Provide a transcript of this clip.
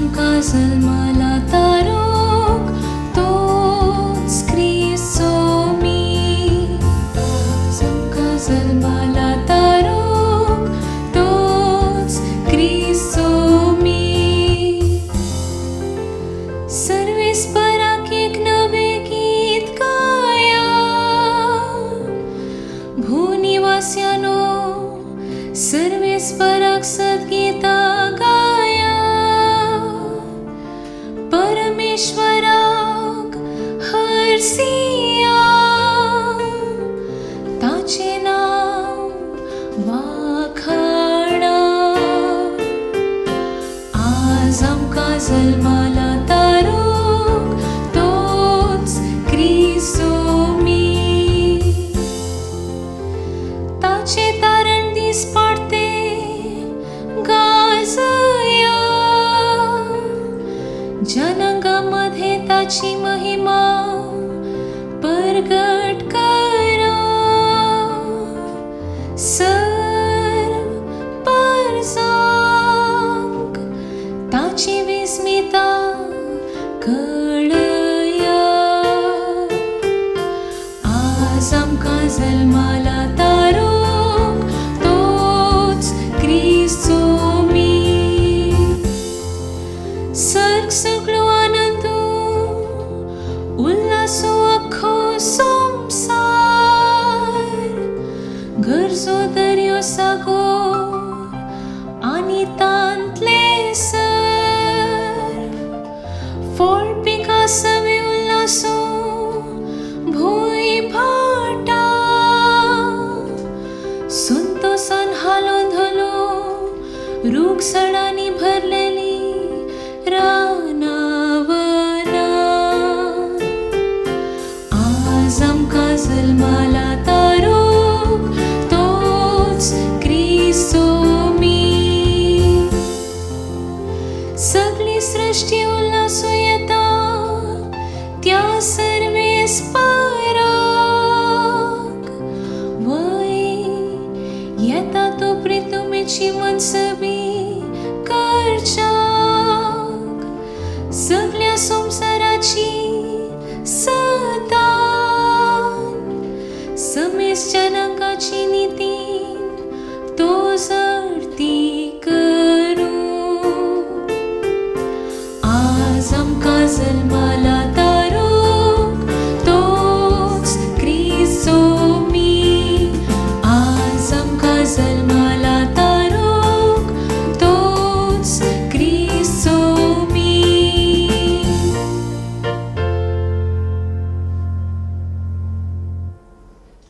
आमकां जल्माला तारूक तोच क्रिस्तो मी. आमकां जल्माला तारूक तोच क्रिस्तो मी. सर्वेस्पराक एक नवें गीत गाया, भूनिवास्यानो सर्वेस्पराक सद्गीतां गाया. परमेश्वराक हरसिया, ताचें नांव वाखाणा. आज आमकां जल्माला तारूक तोच क्रिस्तो मी. ताचे तारण दीस पडते गाजया, जनांगांमध्ये ताची महिमा परगट करा. सर्व परजांक ताची विस्मिता कळया. आज आमकां जल्माला तारूक तोच क्रिस्तो मी. सर्ग सगळो आनंदून उल्हासो आख्खो संवसार. गरजो दर्यो सागोर आनी तांतले सर्व. फळ पिकां सवे उल्हासो भूंय भाटा. संतोषान हालो धलो रूखझाडांनी भरलेली रानावनां. आज आमकां जल्माला तारूक तोच क्रिस्तो मी. सगळी सृष्टी उल्हासो येता त्या सर्वेस्पराक. वय येता तो प्रितुमेची मनसबी करच्याक. सगळ्या संवसाराची सदां समेस जनांगाची नितीन तो जळती करूं. आज आमकां जल्माला